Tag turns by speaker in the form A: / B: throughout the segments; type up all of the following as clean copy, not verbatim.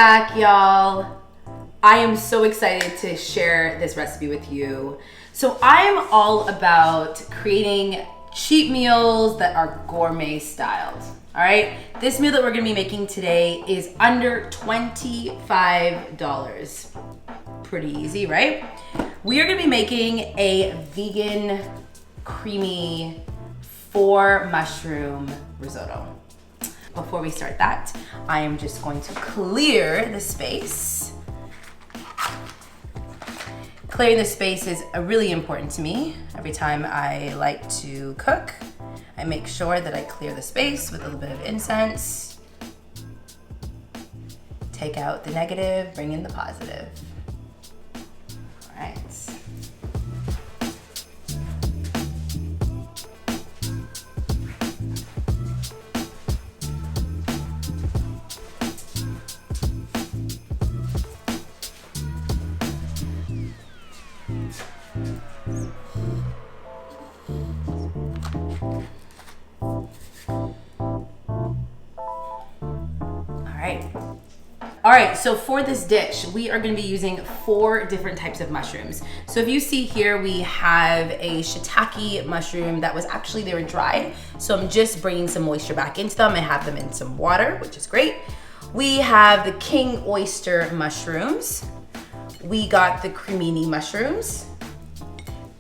A: back, y'all. I am so excited to share this recipe with you. So I'm all about creating cheap meals that are gourmet styled. All right, this meal that we're gonna be making today is under $25. Pretty easy, right? We are gonna be making a vegan, creamy 4-mushroom risotto. Before we start that, I am just going to clear the space. Clearing the space is really important to me. Every time I like to cook, I make sure that I clear the space with a little bit of incense. Take out the negative, bring in the positive. All right. All right, so for this dish, we are gonna be using 4 different types of mushrooms. So if you see here, we have a shiitake mushroom that was actually, they were dried. So I'm just bringing some moisture back into them. I have them in some water, which is great. We have the king oyster mushrooms. We got the cremini mushrooms.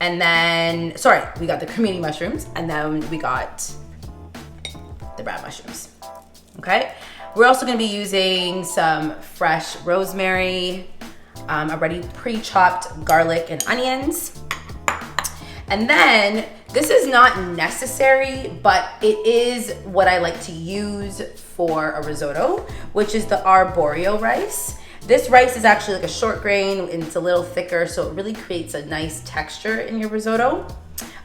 A: And then, we got the cremini mushrooms, and then we got the brown mushrooms, okay? We're also gonna be using some fresh rosemary, already pre-chopped garlic and onions. And then, this is not necessary, but it is what I like to use for a risotto, which is the Arborio rice. This rice is actually like a short grain, and it's a little thicker, so it really creates a nice texture in your risotto.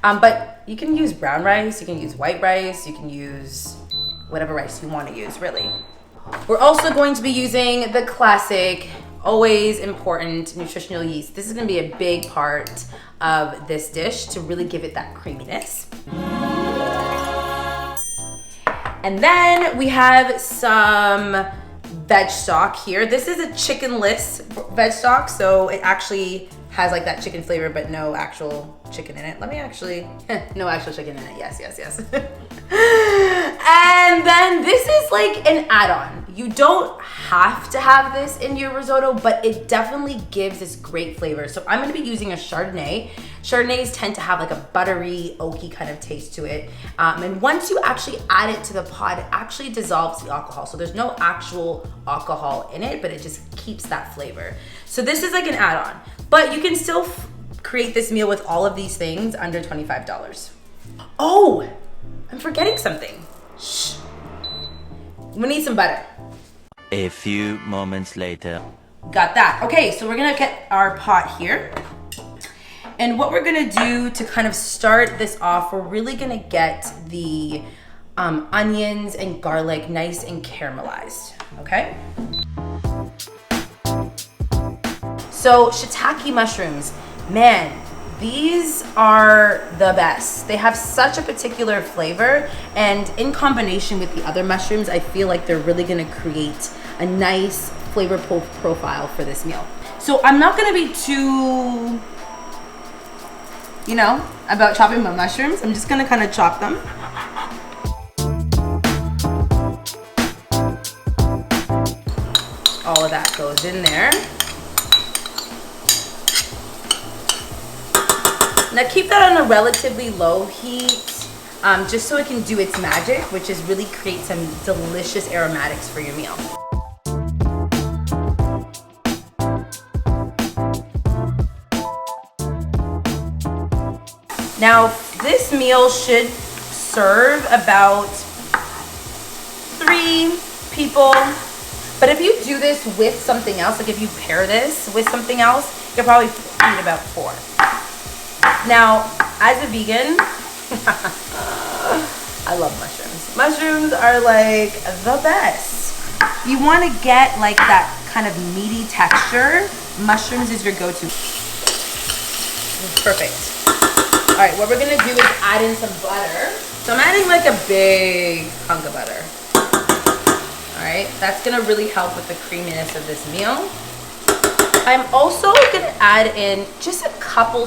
A: But you can use brown rice, you can use white rice, you can use whatever rice you wanna use, really. We're also going to be using the classic, always important nutritional yeast. This is gonna be a big part of this dish to really give it that creaminess. And then we have some veg stock here. This is a chickenless veg stock, so it actually has like that chicken flavor, but no actual chicken in it. Let me actually, no actual chicken in it, yes. And then this is like an add-on. You don't have to have this in your risotto, but it definitely gives this great flavor. So I'm gonna be using a Chardonnay. Chardonnays tend to have like a buttery, oaky kind of taste to it. And once you actually add it to the pot, it actually dissolves the alcohol. So there's no actual alcohol in it, but it just keeps that flavor. So this is like an add-on, but you can still create this meal with all of these things under $25. Oh, I'm forgetting something. Shh. We need some butter.
B: A few moments later.
A: Got that. Okay, so we're gonna get our pot here. And what we're gonna do to kind of start this off, we're really gonna get the onions and garlic nice and caramelized, okay? So shiitake mushrooms, man, these are the best. They have such a particular flavor, and in combination with the other mushrooms, I feel like they're really gonna create a nice flavor profile for this meal. So I'm not gonna be too, about chopping my mushrooms. I'm just gonna kind of chop them. All of that goes in there. Now keep that on a relatively low heat, just so it can do its magic, which is really create some delicious aromatics for your meal. Now this meal should serve about 3 people, but if you do this with something else, like if you pair this with something else, you'll probably eat about 4. Now, as a vegan, I love mushrooms. Mushrooms are like the best. You want to get like that kind of meaty texture. Mushrooms is your go-to. Perfect. All right, what we're gonna do is add in some butter. So I'm adding like a big hunk of butter. All right? That's gonna really help with the creaminess of this meal. I'm also gonna add in just a couple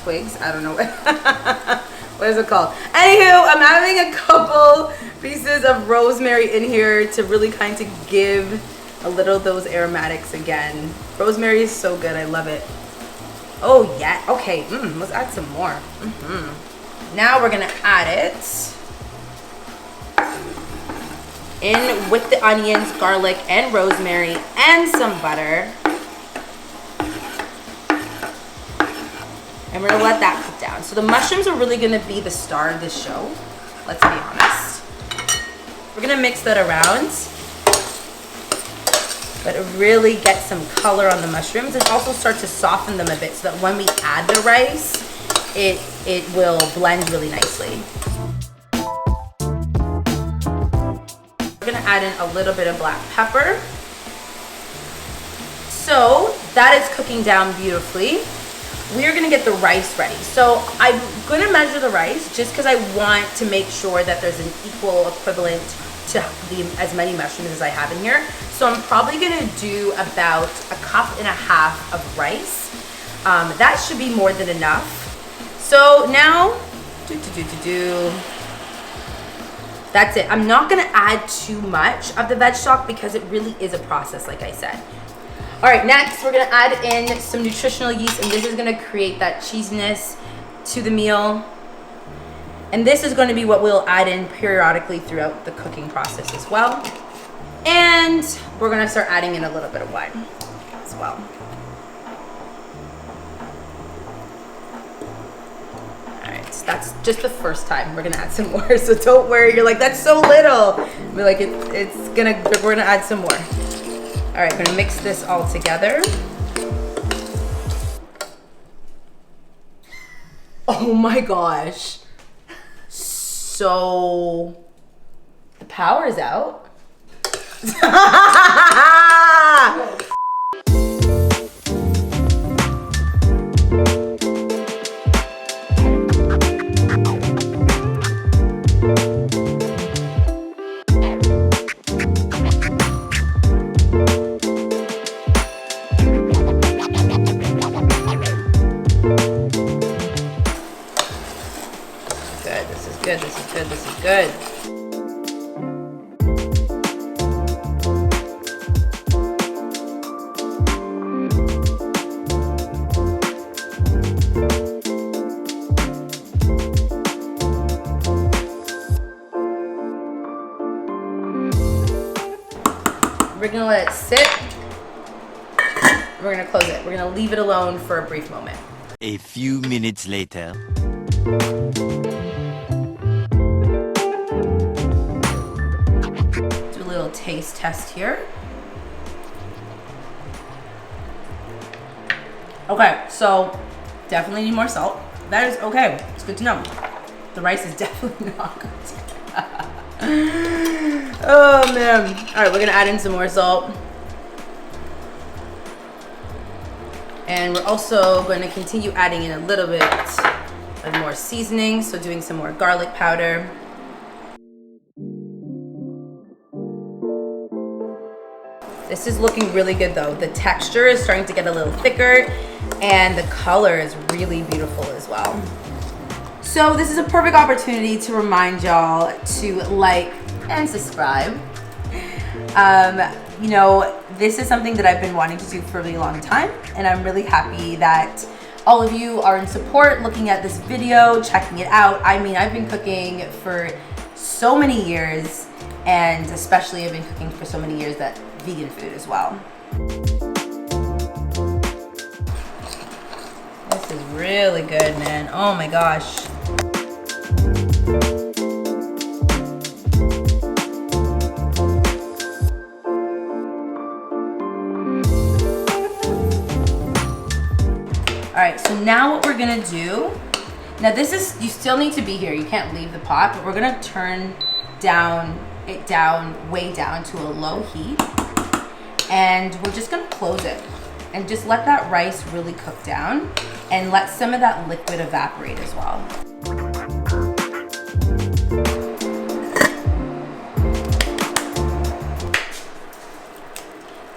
A: twigs, I don't know what is it called? Anywho, I'm adding a couple pieces of rosemary in here to really kind of give a little of those aromatics again. Rosemary is so good, I love it. Oh yeah, okay, let's add some more. Now we're gonna add it in with the onions, garlic, and rosemary, and some butter. And we're gonna let that cook down. So the mushrooms are really gonna be the star of this show, let's be honest. We're gonna mix that around, but really get some color on the mushrooms and also start to soften them a bit so that when we add the rice, it will blend really nicely. We're gonna add in a little bit of black pepper. So that is cooking down beautifully. We are gonna get the rice ready. So I'm gonna measure the rice just because I want to make sure that there's an equal equivalent to as many mushrooms as I have in here. So I'm probably gonna do about 1.5 cups of rice. That should be more than enough. So now, that's it. I'm not gonna add too much of the veg stock because it really is a process, like I said. All right, next we're gonna add in some nutritional yeast, and this is gonna create that cheesiness to the meal. And this is gonna be what we'll add in periodically throughout the cooking process as well. And we're gonna start adding in a little bit of wine as well. That's just the first time. We're gonna add some more, so don't worry. You're like, that's so little. We're like, we're gonna add some more. All right, I'm gonna mix this all together. Oh my gosh. So the power is out. This is good. We're gonna let it sit. We're gonna close it. We're gonna leave it alone for a brief moment.
B: A few minutes later.
A: Taste test here. Okay, so definitely need more salt. That is okay. It's good to know. The rice is definitely not cooked. Oh man. All right, we're gonna add in some more salt. And we're also going to continue adding in a little bit of more seasoning. So doing some more garlic powder. This is looking really good though. The texture is starting to get a little thicker and the color is really beautiful as well. So this is a perfect opportunity to remind y'all to like and subscribe. You know, this is something that I've been wanting to do for a really long time, and I'm really happy that all of you are in support, looking at this video, checking it out. I mean, I've been cooking for so many years, and especially I've been cooking for so many years that vegan food as well. This is really good, man. Oh my gosh. All right, so now what we're gonna do, now this is, you still need to be here. You can't leave the pot, but we're gonna turn it down, way down to a low heat. And we're just gonna close it and just let that rice really cook down and let some of that liquid evaporate as well.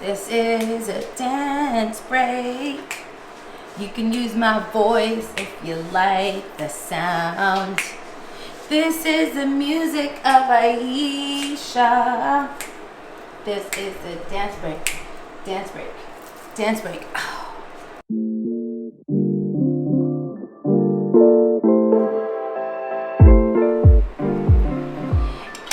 A: This is a dance break. You can use my voice if you like the sound. This is the music of Aisha. This is the dance break. Dance break. Dance break. Oh.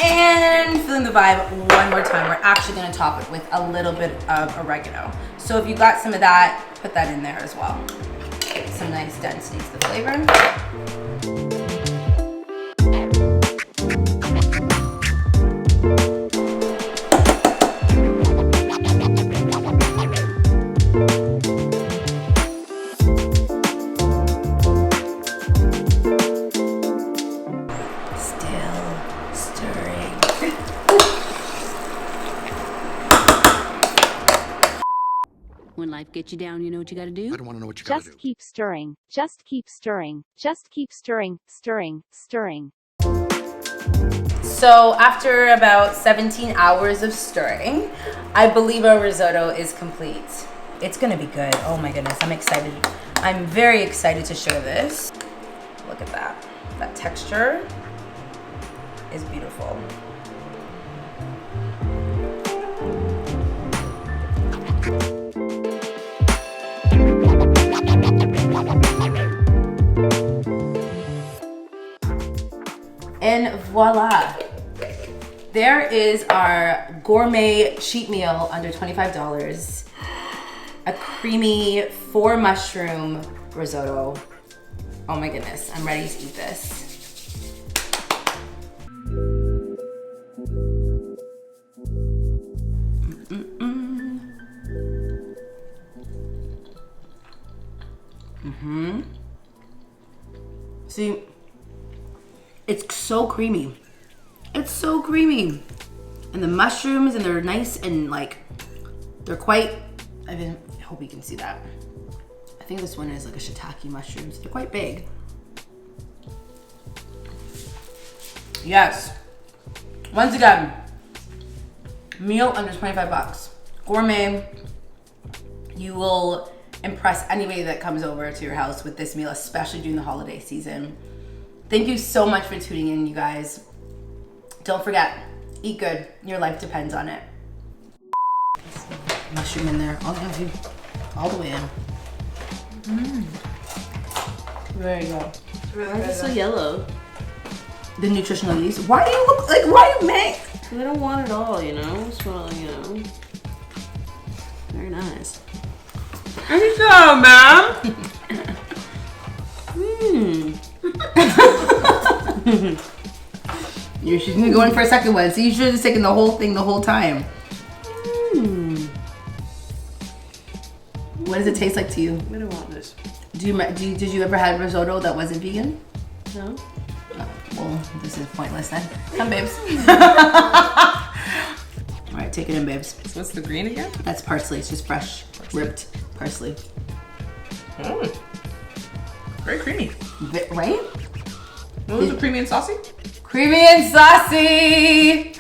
A: And feeling the vibe one more time. We're actually gonna top it with a little bit of oregano. So if you got some of that, put that in there as well. Some nice density to the flavor.
C: When life gets you down, you know what you gotta do?
D: I don't want to know what you gotta do.
E: Just keep stirring. Just keep stirring. Just keep stirring. Stirring. Stirring.
A: So after about 17 hours of stirring, I believe our risotto is complete. It's gonna be good. Oh my goodness, I'm excited. I'm very excited to share this. Look at that. That texture is beautiful. And voila, there is our gourmet cheat meal under $25. A creamy 4 mushroom risotto. Oh my goodness, I'm ready to eat this. See, it's so creamy. It's so creamy. And the mushrooms, and they're nice and like, they're quite, I hope you can see that. I think this one is like a shiitake mushrooms. They're quite big. Yes. Once again, meal under 25 bucks. Gourmet. You will impress anybody that comes over to your house with this meal, especially during the holiday season. Thank you so much for tuning in, you guys. Don't forget, eat good. Your life depends on it. Mushroom in there. I'll have you all the way in. There you go.
C: Why is it so yellow?
A: The nutritional yeast. Why do you look like, why do you make?
C: Because I don't want it all, you know? Just want to, you know. Very nice. There you go, man.
A: She's gonna go in for a second one. So you should have just taken the whole thing the whole time. What does it taste like to you?
C: I don't want this.
A: Did you ever have risotto that wasn't vegan?
C: No?
A: Oh, well, this is pointless then. Come, babes. All right, take it in, babes.
F: So what's the green again?
A: That's parsley. It's just fresh, ripped parsley.
F: Very creamy.
A: Right?
F: What was it, creamy and saucy?
A: Creamy and saucy.